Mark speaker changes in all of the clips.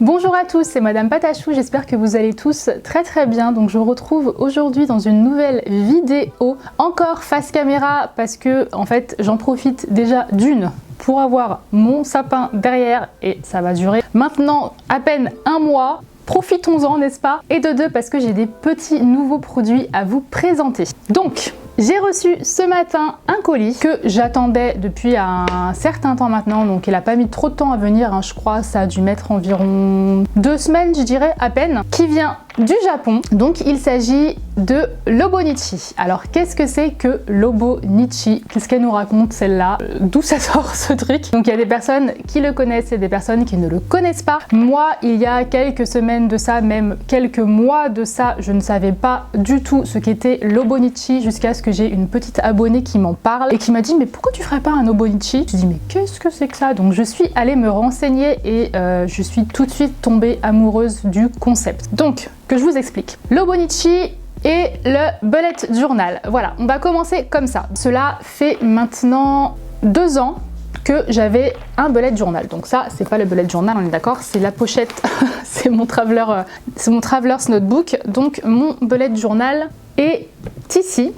Speaker 1: Bonjour à tous, c'est Madame Patachou, j'espère que vous allez tous très bien. Donc je vous retrouve aujourd'hui dans une nouvelle vidéo, encore face caméra parce que en fait j'en profite déjà d'une pour avoir mon sapin derrière et ça va durer maintenant à peine un mois. Profitons-en, n'est-ce pas? Et de deux parce que j'ai des petits nouveaux produits à vous présenter. Donc j'ai reçu ce matin un colis que j'attendais depuis un certain temps maintenant, donc il n'a pas mis trop de temps à venir, hein, je crois ça a dû mettre environ 2 semaines je dirais à peine, qui vient du Japon. Donc il s'agit de l'Hobonichi. Alors qu'est-ce que c'est que l'Hobonichi? Qu'est-ce qu'elle nous raconte celle-là? D'où ça sort ce truc? Donc il y a des personnes qui le connaissent et des personnes qui ne le connaissent pas. Moi il y a quelques semaines de ça, même quelques mois de ça, je ne savais pas du tout ce qu'était l'Hobonichi jusqu'à ce que j'ai une petite abonnée qui m'en parle et qui m'a dit mais pourquoi tu ferais pas un Hobonichi? Je me dis mais qu'est-ce que c'est que ça? Donc je suis allée me renseigner et je suis tout de suite tombée amoureuse du concept. Donc que je vous explique. L'Hobonichi et le bullet journal. Voilà, on va commencer comme ça. Cela fait maintenant 2 ans que j'avais un bullet journal. Donc ça, c'est pas le bullet journal, on est d'accord, c'est la pochette, c'est mon traveler's notebook. Donc mon bullet journal est ici.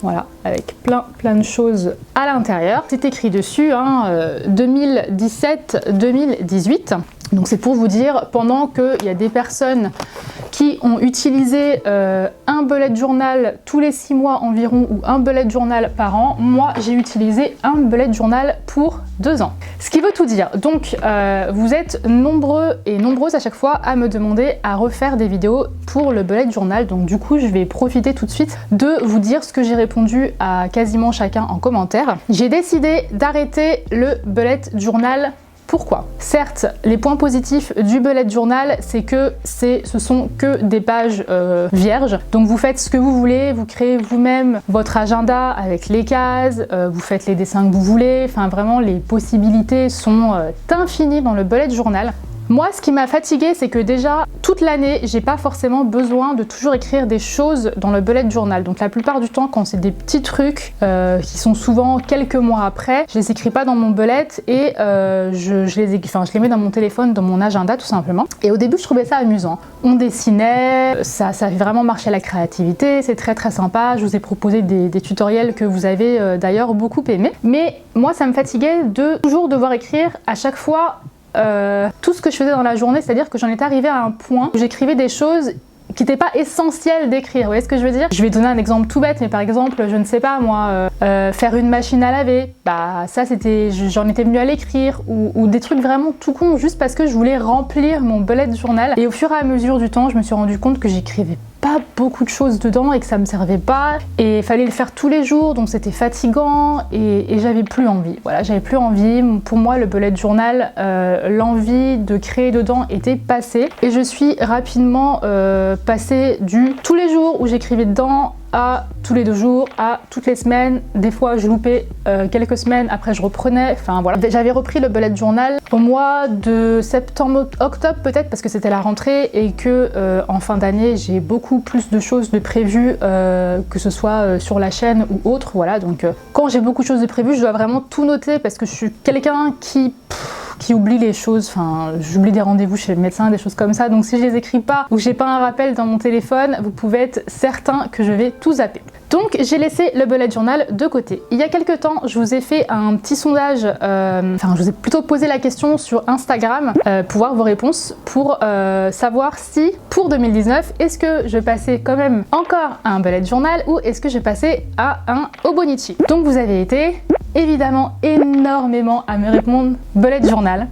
Speaker 1: Voilà, avec plein de choses à l'intérieur. C'est écrit dessus, hein, 2017-2018. Donc c'est pour vous dire, pendant qu'il y a des personnes qui ont utilisé un bullet journal tous les 6 mois environ ou un bullet journal par an, moi j'ai utilisé un bullet journal pour 2 ans. Ce qui veut tout dire. Donc vous êtes nombreux et nombreuses à chaque fois à me demander à refaire des vidéos pour le bullet journal. Donc du coup je vais profiter tout de suite de vous dire ce que j'ai répondu à quasiment chacun en commentaire. J'ai décidé d'arrêter le bullet journal. Pourquoi? Certes, les points positifs du bullet journal, c'est que ce sont que des pages vierges. Donc vous faites ce que vous voulez, vous créez vous-même votre agenda avec les cases, vous faites les dessins que vous voulez. Enfin vraiment, les possibilités sont infinies dans le bullet journal. Moi, ce qui m'a fatiguée, c'est que déjà, toute l'année, j'ai pas forcément besoin de toujours écrire des choses dans le bullet journal. Donc la plupart du temps, quand c'est des petits trucs qui sont souvent quelques mois après, je les écris pas dans mon bullet et je les mets dans mon téléphone, dans mon agenda tout simplement. Et au début, je trouvais ça amusant. On dessinait, ça fait vraiment marcher la créativité, c'est très sympa. Je vous ai proposé des tutoriels que vous avez d'ailleurs beaucoup aimé. Mais moi, ça me fatiguait de toujours devoir écrire à chaque fois tout ce que je faisais dans la journée, c'est-à-dire que j'en étais arrivée à un point où j'écrivais des choses qui n'était pas essentiel d'écrire, vous voyez ce que je veux dire? Je vais donner un exemple tout bête, mais par exemple, je ne sais pas moi, faire une machine à laver, bah ça c'était, j'en étais venue à l'écrire, ou des trucs vraiment tout con, juste parce que je voulais remplir mon bullet journal. Et au fur et à mesure du temps, je me suis rendu compte que j'écrivais pas beaucoup de choses dedans et que ça me servait pas, et il fallait le faire tous les jours, donc c'était fatigant et j'avais plus envie. Voilà, j'avais plus envie. Pour moi, le bullet journal, l'envie de créer dedans était passée, et je suis rapidement passée du tous les jours où j'écrivais dedans à tous les 2 jours, à toutes les semaines. Des fois je loupais quelques semaines, après je reprenais, enfin voilà. J'avais repris le bullet journal au mois de septembre-octobre peut-être, parce que c'était la rentrée et que en fin d'année j'ai beaucoup plus de choses de prévues, que ce soit sur la chaîne ou autre, voilà. Donc quand j'ai beaucoup de choses de prévues, je dois vraiment tout noter parce que je suis quelqu'un qui oublie les choses, enfin j'oublie des rendez-vous chez le médecin, des choses comme ça, donc si je les écris pas ou j'ai pas un rappel dans mon téléphone, vous pouvez être certain que je vais tout zapper. Donc j'ai laissé le bullet journal de côté. Il y a quelques temps, je vous ai fait un petit sondage, enfin je vous ai plutôt posé la question sur Instagram pour voir vos réponses, pour savoir si pour 2019, est-ce que je passais quand même encore à un bullet journal ou est-ce que je passais à un Hobonichi. Donc vous avez été évidemment énormément à me répondre bullet journal.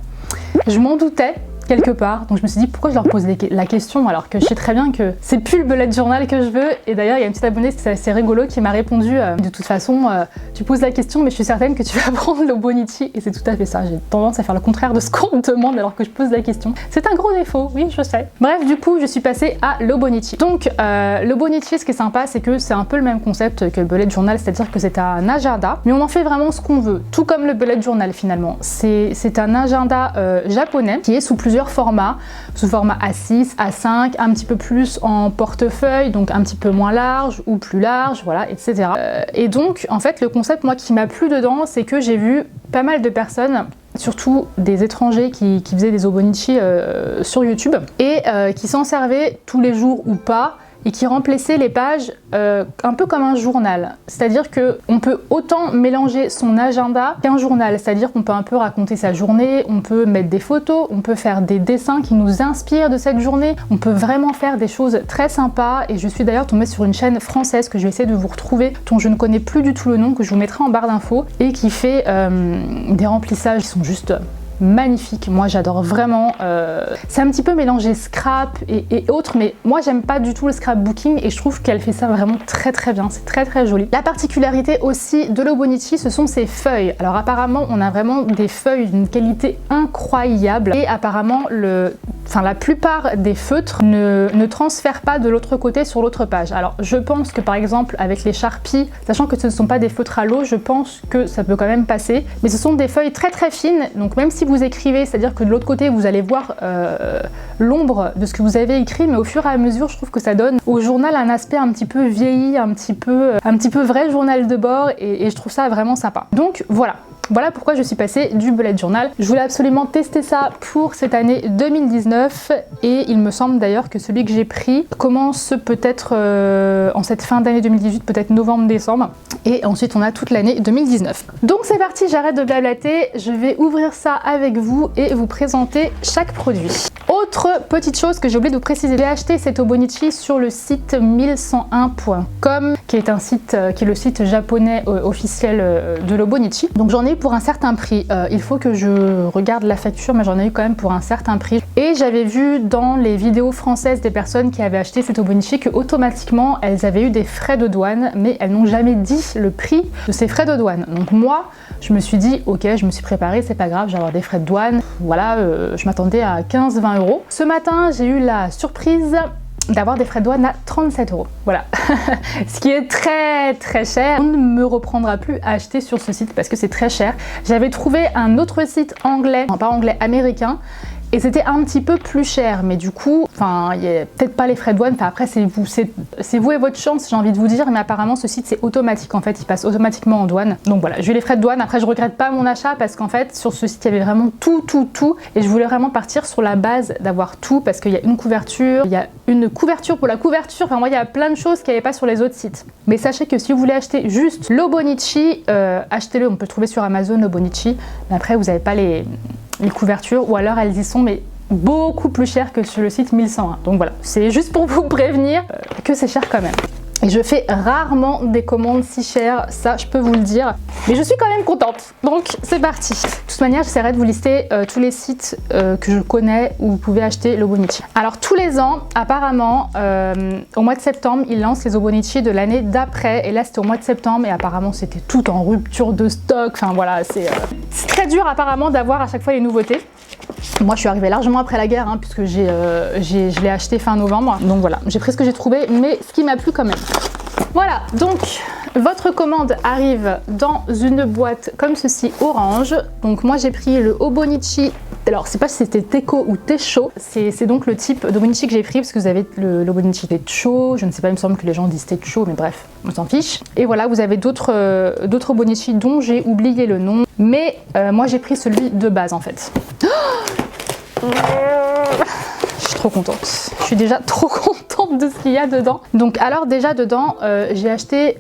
Speaker 1: Je m'en doutais quelque part, donc je me suis dit pourquoi je leur pose la question alors que je sais très bien que c'est plus le bullet journal que je veux. Et d'ailleurs il y a une petite abonnée, c'est assez rigolo, qui m'a répondu de toute façon tu poses la question mais je suis certaine que tu vas prendre l'Hobonichi, et c'est tout à fait ça. J'ai tendance à faire le contraire de ce qu'on me demande alors que je pose la question. C'est un gros défaut, oui je sais. Bref, du coup je suis passée à l'Hobonichi. Donc l'Hobonichi, ce qui est sympa, c'est que c'est un peu le même concept que le bullet journal, c'est-à-dire que c'est un agenda, mais on en fait vraiment ce qu'on veut, tout comme le bullet journal finalement. C'est un agenda japonais qui est sous plusieurs formats, sous format A6, A5, un petit peu plus en portefeuille, donc un petit peu moins large ou plus large, voilà, etc. Et donc en fait le concept moi qui m'a plu dedans, c'est que j'ai vu pas mal de personnes surtout des étrangers qui faisaient des obonichi sur YouTube et qui s'en servaient tous les jours ou pas, et qui remplaçait les pages un peu comme un journal. C'est-à-dire qu'on peut autant mélanger son agenda qu'un journal, c'est-à-dire qu'on peut un peu raconter sa journée, on peut mettre des photos, on peut faire des dessins qui nous inspirent de cette journée, on peut vraiment faire des choses très sympas. Et je suis d'ailleurs tombée sur une chaîne française que je vais essayer de vous retrouver, dont je ne connais plus du tout le nom, que je vous mettrai en barre d'infos, et qui fait des remplissages qui sont juste magnifique, moi j'adore vraiment. C'est un petit peu mélangé scrap et autres, mais moi j'aime pas du tout le scrapbooking et je trouve qu'elle fait ça vraiment très très bien, c'est très très joli. La particularité aussi de l'Obonichi, ce sont ses feuilles. Alors apparemment on a vraiment des feuilles d'une qualité incroyable et apparemment la plupart des feutres ne transfèrent pas de l'autre côté sur l'autre page. Alors je pense que par exemple avec les Sharpies, sachant que ce ne sont pas des feutres à l'eau, je pense que ça peut quand même passer, mais ce sont des feuilles très très fines, donc même si vous écrivez, c'est-à-dire que de l'autre côté vous allez voir l'ombre de ce que vous avez écrit, mais au fur et à mesure je trouve que ça donne au journal un aspect un petit peu vieilli, un petit peu vrai journal de bord et je trouve ça vraiment sympa. Donc voilà. Voilà pourquoi je suis passée du bullet journal. Je voulais absolument tester ça pour cette année 2019 et il me semble d'ailleurs que celui que j'ai pris commence peut-être en cette fin d'année 2018, peut-être novembre-décembre, et ensuite on a toute l'année 2019. Donc c'est parti, j'arrête de blablater, je vais ouvrir ça avec vous et vous présenter chaque produit. Autre petite chose que j'ai oublié de vous préciser, j'ai acheté cet Obonichi sur le site 1101.com qui est un site qui est le site japonais officiel de l'Obonichi. Donc j'en ai eu pour un certain prix. Il faut que je regarde la facture, mais j'en ai eu quand même pour un certain prix. Et j'avais vu dans les vidéos françaises des personnes qui avaient acheté cet Obonichi que automatiquement elles avaient eu des frais de douane, mais elles n'ont jamais dit le prix de ces frais de douane. Donc moi, je me suis dit ok, je me suis préparée, c'est pas grave, je vais avoir des frais de douane. Voilà, je m'attendais à 15-20 €. Ce matin, j'ai eu la surprise d'avoir des frais de douane à 37 €. Voilà, ce qui est très très cher. On ne me reprendra plus à acheter sur ce site parce que c'est très cher. J'avais trouvé un autre site anglais, enfin pas anglais, américain, et c'était un petit peu plus cher, mais du coup, enfin, il n'y a peut-être pas les frais de douane, enfin après c'est vous et votre chance, j'ai envie de vous dire, mais apparemment ce site c'est automatique en fait, il passe automatiquement en douane. Donc voilà, j'ai eu les frais de douane, après je regrette pas mon achat parce qu'en fait sur ce site il y avait vraiment tout, et je voulais vraiment partir sur la base d'avoir tout parce qu'il y a une couverture, il y a une couverture pour la couverture, enfin moi il y a plein de choses qu'il n'y avait pas sur les autres sites. Mais sachez que si vous voulez acheter juste l'Obonichi, achetez-le, on peut le trouver sur Amazon l'Obonichi, mais après vous n'avez pas les couvertures, ou alors elles y sont mais beaucoup plus chères que sur le site 1101. Donc voilà, c'est juste pour vous prévenir que c'est cher quand même. Et je fais rarement des commandes si chères, ça je peux vous le dire. Mais je suis quand même contente, donc c'est parti. De toute manière, j'essaierai de vous lister tous les sites que je connais où vous pouvez acheter l'Obonichi. Alors tous les ans, apparemment, au mois de septembre, ils lancent les Obonichi de l'année d'après. Et là c'était au mois de septembre et apparemment c'était tout en rupture de stock. Enfin voilà, c'est très dur apparemment d'avoir à chaque fois les nouveautés. Moi je suis arrivée largement après la guerre hein, puisque je l'ai acheté fin novembre. Donc voilà, j'ai pris ce que j'ai trouvé, mais ce qui m'a plu quand même. Voilà, donc votre commande arrive dans une boîte comme ceci orange. Donc moi j'ai pris le Obonichi, alors je sais pas si c'était Techo ou Techo, c'est donc le type d'Obonichi que j'ai pris parce que vous avez l'Obonichi Techo, je ne sais pas, il me semble que les gens disent Techo, mais bref, on s'en fiche. Et voilà, vous avez d'autres Obonichi dont j'ai oublié le nom, mais moi j'ai pris celui de base en fait. Je suis trop contente. Je suis déjà trop contente de ce qu'il y a dedans. Donc alors déjà dedans, j'ai acheté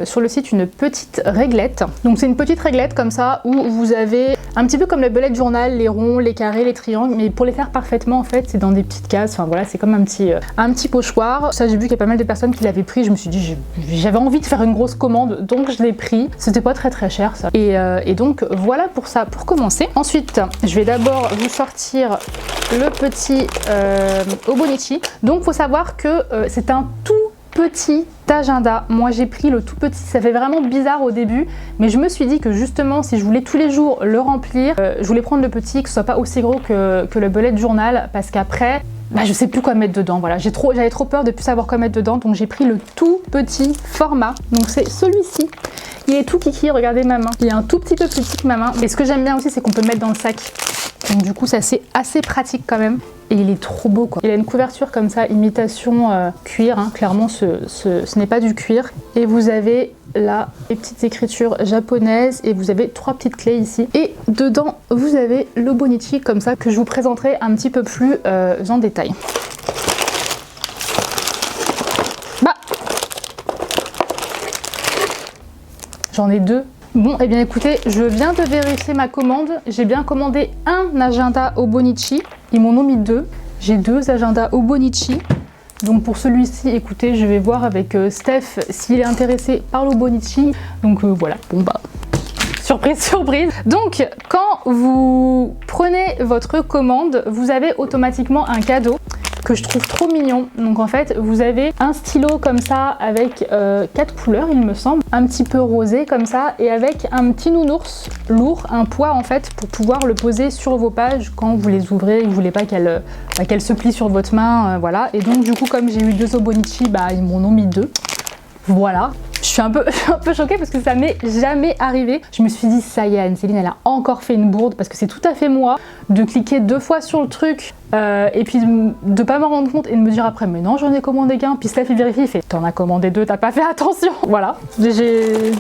Speaker 1: sur le site une petite réglette. Donc c'est une petite réglette comme ça où vous avez un petit peu comme le bullet journal, les ronds, les carrés, les triangles, mais pour les faire parfaitement en fait, c'est dans des petites cases. Enfin voilà, c'est comme un petit pochoir. Ça j'ai vu qu'il y a pas mal de personnes qui l'avaient pris. Je me suis dit j'avais envie de faire une grosse commande, donc je l'ai pris. C'était pas très cher ça. Et donc voilà pour ça, pour commencer. Ensuite, je vais d'abord vous sortir le petit Obonichi. Donc faut savoir que c'est un tout petit agenda. Moi j'ai pris le tout petit, ça fait vraiment bizarre au début, mais je me suis dit que justement si je voulais tous les jours le remplir, je voulais prendre le petit, que ce soit pas aussi gros que le bullet journal, parce qu'après je sais plus quoi mettre dedans. Voilà, j'avais trop peur de plus savoir quoi mettre dedans, donc j'ai pris le tout petit format. Donc c'est celui-ci. Il est tout kiki, regardez ma main. Il est un tout petit peu plus petit que ma main. Et ce que j'aime bien aussi, c'est qu'on peut le mettre dans le sac. Donc du coup ça c'est assez pratique quand même. Et il est trop beau quoi. Il a une couverture comme ça, imitation cuir, hein. Clairement ce n'est pas du cuir. Et vous avez là les petites écritures japonaises et vous avez 3 petites clés ici. Et dedans vous avez l'Hobonichi comme ça que je vous présenterai un petit peu plus en détail. Bah, j'en ai 2. Bon, et bien écoutez, je viens de vérifier ma commande. J'ai bien commandé un agenda Hobonichi. Ils m'en ont mis 2. J'ai 2 agendas Hobonichi. Donc pour celui-ci, écoutez, je vais voir avec Steph s'il est intéressé par l'Hobonichi. Donc voilà, bon bah, surprise, surprise. Donc quand vous prenez votre commande, vous avez automatiquement un cadeau que je trouve trop mignon. Donc en fait vous avez un stylo comme ça avec 4 couleurs il me semble, un petit peu rosé comme ça et avec un petit nounours lourd, un poids en fait pour pouvoir le poser sur vos pages quand vous les ouvrez et que vous voulez pas qu'elle se plie sur votre main, voilà. Et donc du coup comme j'ai eu 2 Hobonichi, bah ils m'en ont mis 2. Voilà. Je suis un peu choquée parce que ça m'est jamais arrivé. Je me suis dit ça y est, Anne-Céline elle a encore fait une bourde parce que c'est tout à fait moi de cliquer 2 fois sur le truc et puis de pas m'en rendre compte et de me dire après mais non j'en ai commandé qu'un. Puis Steph il vérifie, il fait t'en as commandé 2, t'as pas fait attention. Voilà, j'ai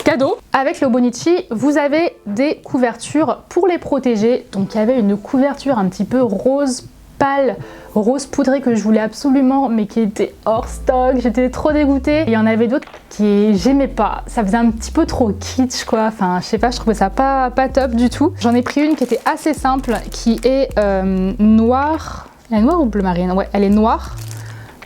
Speaker 1: cadeau. Avec le Hobonichi vous avez des couvertures pour les protéger. Donc il y avait une couverture un petit peu rose pâle, rose poudré que je voulais absolument mais qui était hors stock, j'étais trop dégoûtée. Il y en avait d'autres qui j'aimais pas, ça faisait un petit peu trop kitsch quoi, enfin je sais pas, je trouvais ça pas top du tout. J'en ai pris une qui était assez simple, qui est noire, elle est noire ou bleu marine? Ouais, elle est noire,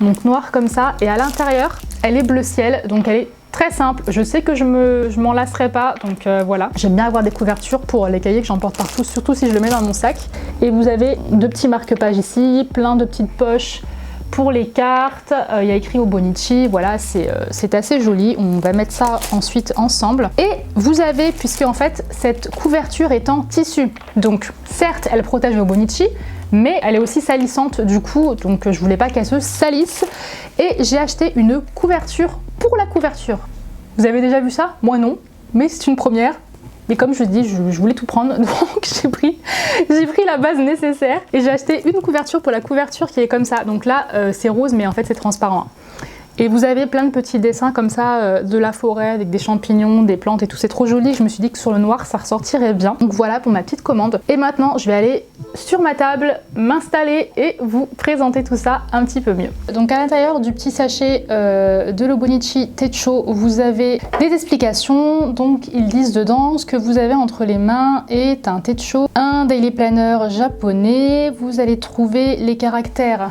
Speaker 1: donc noire comme ça, et à l'intérieur elle est bleu ciel, donc elle est très simple. Je sais que je m'en lasserai pas, donc voilà. J'aime bien avoir des couvertures pour les cahiers que j'emporte partout, surtout si je le mets dans mon sac. Et vous avez 2 petits marque-pages ici, plein de petites poches pour les cartes. Il y a écrit Hobonichi, voilà, c'est assez joli. On va mettre ça ensuite ensemble. Et vous avez, puisque en fait cette couverture est en tissu, donc certes elle protège le Hobonichi, mais elle est aussi salissante du coup, donc je voulais pas qu'elle se salisse. Et j'ai acheté une couverture pour la couverture. Vous avez déjà vu ça? Moi non, mais c'est une première. Mais comme je dis, je voulais tout prendre, donc j'ai pris la base nécessaire et j'ai acheté une couverture pour la couverture qui est comme ça. Donc là, c'est rose, mais en fait c'est transparent. Et vous avez plein de petits dessins comme ça de la forêt avec des champignons, des plantes et tout, c'est trop joli. Je me suis dit que sur le noir ça ressortirait bien. Donc voilà pour ma petite commande. Et maintenant je vais aller sur ma table, m'installer et vous présenter tout ça un petit peu mieux. Donc à l'intérieur du petit sachet de l'Hobonichi Techo, vous avez des explications. Donc ils disent dedans ce que vous avez entre les mains est un Techo, un daily planner japonais. Vous allez trouver les caractères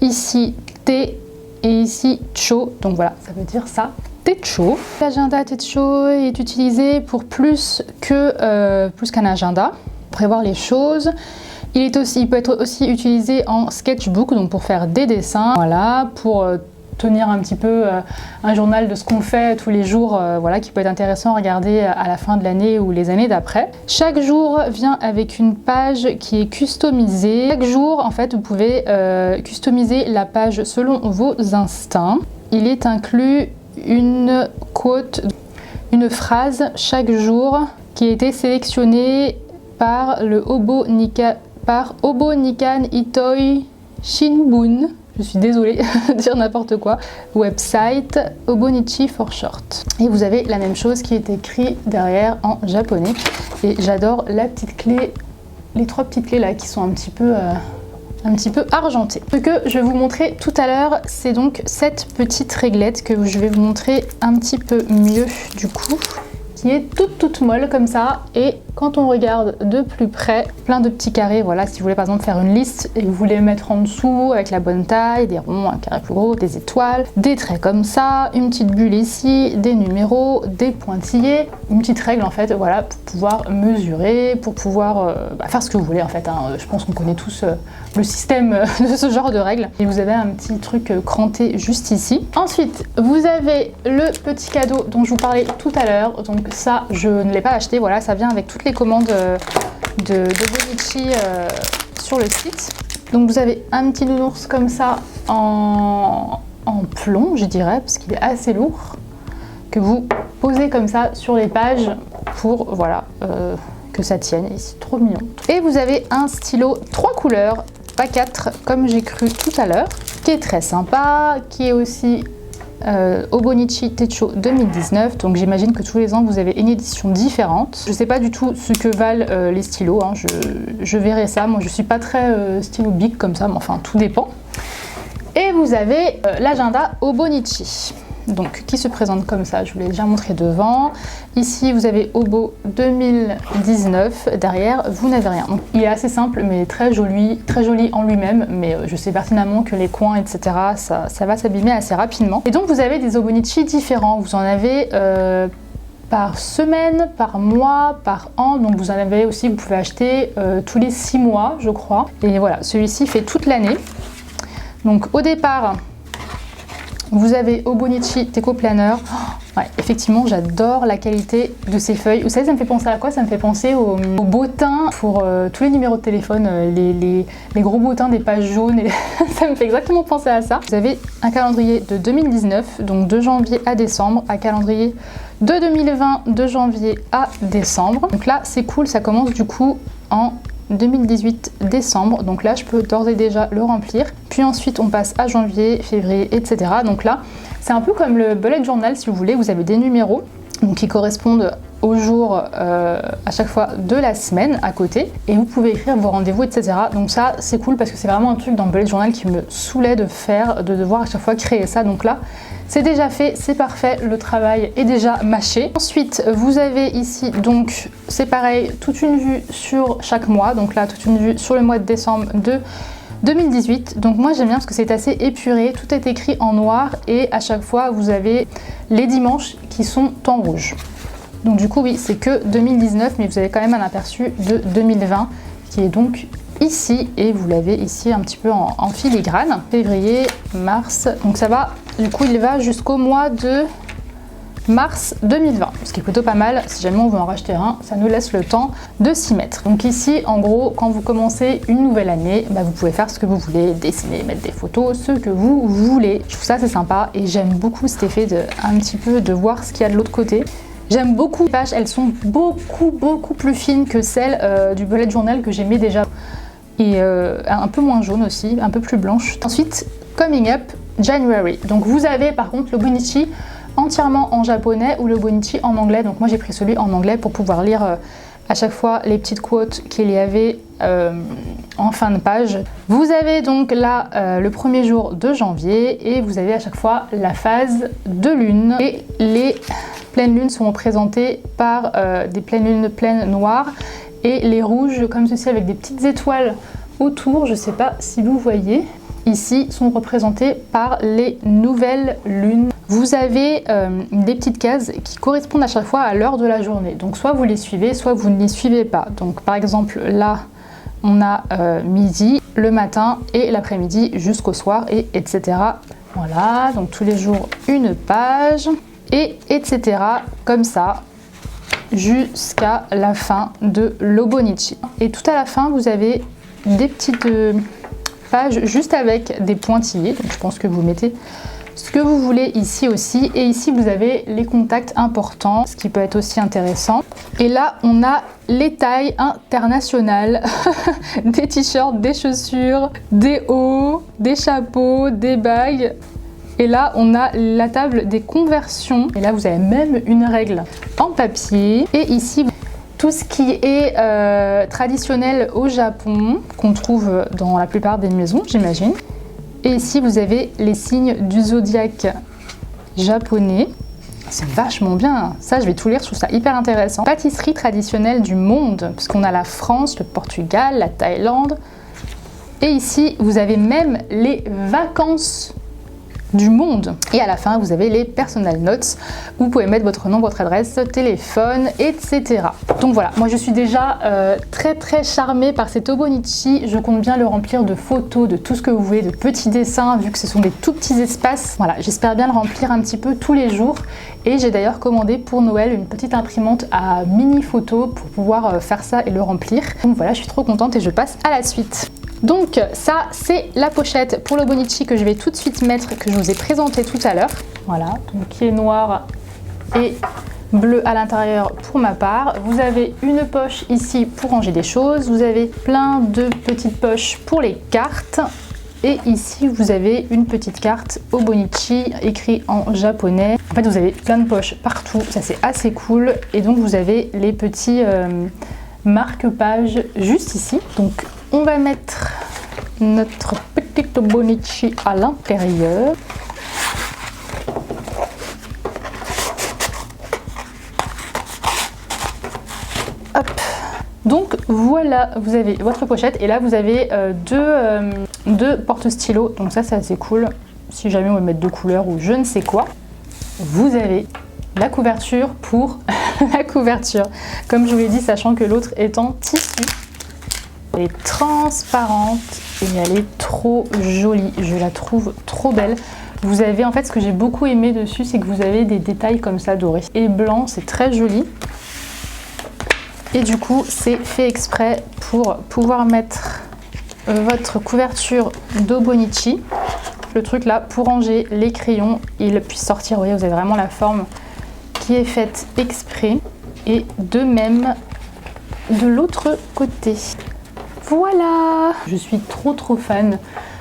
Speaker 1: ici T et ici Cho, donc voilà, ça veut dire ça, Techo. L'agenda Techo est utilisé pour plus qu'un agenda, prévoir les choses. Il peut être aussi utilisé en sketchbook, donc pour faire des dessins, voilà, pour tenir un petit peu un journal de ce qu'on fait tous les jours, voilà, qui peut être intéressant à regarder à la fin de l'année ou les années d'après. Chaque jour vient avec une page qui est customisée. Chaque jour, en fait, vous pouvez customiser la page selon vos instincts. Il est inclus une quote, une phrase chaque jour qui a été sélectionnée par le Hobonikan Itoi Shinbun. Je suis désolée de dire n'importe quoi. Website Hobonichi for short. Et vous avez la même chose qui est écrit derrière en japonais. Et j'adore la petite clé, les 3 petites clés là qui sont un petit peu argentées. Ce que je vais vous montrer tout à l'heure, c'est donc cette petite réglette que je vais vous montrer un petit peu mieux du coup, qui est toute molle comme ça. Et quand on regarde de plus près, plein de petits carrés, voilà, si vous voulez par exemple faire une liste et que vous voulez mettre en dessous avec la bonne taille, des ronds, un carré plus gros, des étoiles, des traits comme ça, une petite bulle ici, des numéros, des pointillés, une petite règle en fait, voilà, pour pouvoir mesurer, pour pouvoir faire ce que vous voulez en fait, hein. Je pense qu'on connaît tous le système de ce genre de règles. Et vous avez un petit truc cranté juste ici. Ensuite, vous avez le petit cadeau dont je vous parlais tout à l'heure. Donc ça, je ne l'ai pas acheté, voilà, ça vient avec toutes les commandes de Hobonichi sur le site. Donc vous avez un petit nounours comme ça en plomb, je dirais, parce qu'il est assez lourd, que vous posez comme ça sur les pages pour, voilà, que ça tienne ici, trop mignon. Et vous avez un stylo 3 couleurs, pas 4 comme j'ai cru tout à l'heure, qui est très sympa, qui est aussi Hobonichi Techo 2019, donc j'imagine que tous les ans vous avez une édition différente. Je sais pas du tout ce que valent les stylos, hein. Je verrai ça, moi je suis pas très stylo big comme ça, mais enfin tout dépend. Et vous avez l'agenda Hobonichi, donc qui se présente comme ça, je vous l'ai déjà montré devant. Ici vous avez Hobo 2019, derrière vous n'avez rien. Donc, il est assez simple mais très joli en lui-même, mais je sais pertinemment que les coins etc ça va s'abîmer assez rapidement. Et donc vous avez des Hobonichi différents, vous en avez par semaine, par mois, par an, donc vous en avez aussi, vous pouvez acheter tous les 6 mois je crois. Et voilà, celui-ci fait toute l'année. Donc au départ, vous avez Hobonichi Techo Planner. Oh, ouais, effectivement, j'adore la qualité de ces feuilles. Vous savez, ça me fait penser à quoi? Ça me fait penser au bottin pour tous les numéros de téléphone, les gros bottins des pages jaunes. Et ça me fait exactement penser à ça. Vous avez un calendrier de 2019, donc de janvier à décembre, un calendrier de 2020, de janvier à décembre. Donc là, c'est cool, ça commence du coup en 2018 décembre, donc là je peux d'ores et déjà le remplir, puis ensuite on passe à janvier, février, etc. Donc là c'est un peu comme le bullet journal si vous voulez, vous avez des numéros donc, qui correspondent au jour à chaque fois de la semaine à côté, et vous pouvez écrire vos rendez-vous, etc. Donc ça c'est cool parce que c'est vraiment un truc dans le bullet journal qui me saoulait de faire, de devoir à chaque fois créer ça. Donc là c'est déjà fait, c'est parfait, le travail est déjà mâché. Ensuite, vous avez ici, donc c'est pareil, toute une vue sur chaque mois. Donc là, toute une vue sur le mois de décembre de 2018. Donc moi j'aime bien parce que c'est assez épuré, tout est écrit en noir et à chaque fois vous avez les dimanches qui sont en rouge. Donc du coup oui, c'est que 2019, mais vous avez quand même un aperçu de 2020 qui est donc ici, et vous l'avez ici un petit peu en filigrane. Février, mars, donc ça va, du coup il va jusqu'au mois de mars 2020, ce qui est plutôt pas mal. Si jamais on veut en racheter un, ça nous laisse le temps de s'y mettre. Donc ici en gros, quand vous commencez une nouvelle année, bah, vous pouvez faire ce que vous voulez, dessiner, mettre des photos, ce que vous voulez. Je trouve ça c'est sympa et j'aime beaucoup cet effet de un petit peu de voir ce qu'il y a de l'autre côté. J'aime beaucoup les pages, elles sont beaucoup plus fines que celles du bullet journal que j'aimais déjà. Et un peu moins jaune aussi, un peu plus blanche. Ensuite, Coming Up January. Donc vous avez par contre le Hobonichi entièrement en japonais ou le Hobonichi en anglais. Donc moi j'ai pris celui en anglais pour pouvoir lire à chaque fois les petites quotes qu'il y avait en fin de page. Vous avez donc là le premier jour de janvier et vous avez à chaque fois la phase de lune. Et les pleines lunes sont représentées par des pleines lunes pleines noires, et les rouges comme ceci avec des petites étoiles autour, je ne sais pas si vous voyez, ici sont représentés par les nouvelles lunes. Vous avez des petites cases qui correspondent à chaque fois à l'heure de la journée, donc soit vous les suivez, soit vous ne les suivez pas. Donc par exemple là on a midi, le matin et l'après-midi jusqu'au soir, et etc. Voilà, donc tous les jours une page, et etc. comme ça jusqu'à la fin de l'Hobonichi. Et tout à la fin vous avez des petites pages juste avec des pointillés, donc je pense que vous mettez ce que vous voulez ici aussi, et ici vous avez les contacts importants, ce qui peut être aussi intéressant. Et là on a les tailles internationales des t-shirts, des chaussures, des hauts, des chapeaux, des bagues. Et là on a la table des conversions, et là vous avez même une règle en papier. Et ici tout ce qui est traditionnel au Japon, qu'on trouve dans la plupart des maisons j'imagine. Et ici vous avez les signes du zodiaque japonais. C'est vachement bien, ça je vais tout lire, je trouve ça hyper intéressant. Pâtisserie traditionnelle du monde, parce qu'on a la France, le Portugal, la Thaïlande. Et ici vous avez même les vacances du monde. Et à la fin vous avez les personal notes où vous pouvez mettre votre nom, votre adresse, téléphone, etc. Donc voilà, moi je suis déjà très charmée par cet Hobonichi. Je compte bien le remplir de photos, de tout ce que vous voulez, de petits dessins, vu que ce sont des tout petits espaces. Voilà, j'espère bien le remplir un petit peu tous les jours. Et j'ai d'ailleurs commandé pour Noël une petite imprimante à mini photo pour pouvoir faire ça et le remplir. Donc voilà, je suis trop contente et je passe à la suite. Donc ça c'est la pochette pour l'Hobonichi que je vais tout de suite mettre, que je vous ai présenté tout à l'heure. Voilà, donc qui est noir et bleu à l'intérieur pour ma part. Vous avez une poche ici pour ranger des choses. Vous avez plein de petites poches pour les cartes. Et ici, vous avez une petite carte Obonichi écrit en japonais. En fait, vous avez plein de poches partout. Ça, c'est assez cool. Et donc, vous avez les petits marque-pages juste ici. Donc, on va mettre notre petite Obonichi à l'intérieur. Hop. Donc voilà, vous avez votre pochette et là vous avez deux porte-stylos, donc ça c'est assez cool. Si jamais on veut mettre deux couleurs ou je ne sais quoi. Vous avez la couverture pour la couverture. Comme je vous l'ai dit, sachant que l'autre est en tissu. Elle est transparente et elle est trop jolie. Je la trouve trop belle. Vous avez en fait ce que j'ai beaucoup aimé dessus, c'est que vous avez des détails comme ça dorés et blanc, c'est très joli. Et du coup, c'est fait exprès pour pouvoir mettre votre couverture d'Obonichi. Le truc là, pour ranger les crayons, ils puissent sortir. Vous voyez, vous avez vraiment la forme qui est faite exprès. Et de même, de l'autre côté. Voilà! Je suis trop fan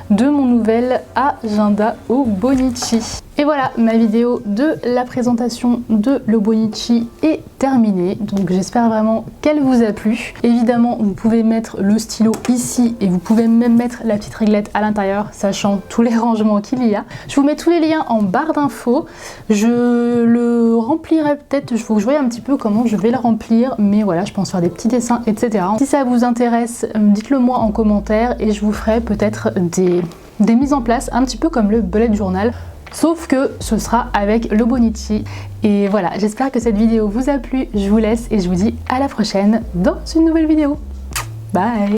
Speaker 1: de mon nouvel agenda Obonichi. Et voilà, ma vidéo de la présentation de l'Obonichi est terminée. Donc j'espère vraiment qu'elle vous a plu. Évidemment, vous pouvez mettre le stylo ici et vous pouvez même mettre la petite réglette à l'intérieur, sachant tous les rangements qu'il y a. Je vous mets tous les liens en barre d'infos. Je le remplirai peut-être, il faut que je voie un petit peu comment je vais le remplir. Mais voilà, je pense faire des petits dessins, etc. Si ça vous intéresse, dites-le moi en commentaire et je vous ferai peut-être des mises en place un petit peu comme le bullet journal. Sauf que ce sera avec l'Obonichi. Et voilà, j'espère que cette vidéo vous a plu. Je vous laisse et je vous dis à la prochaine dans une nouvelle vidéo. Bye!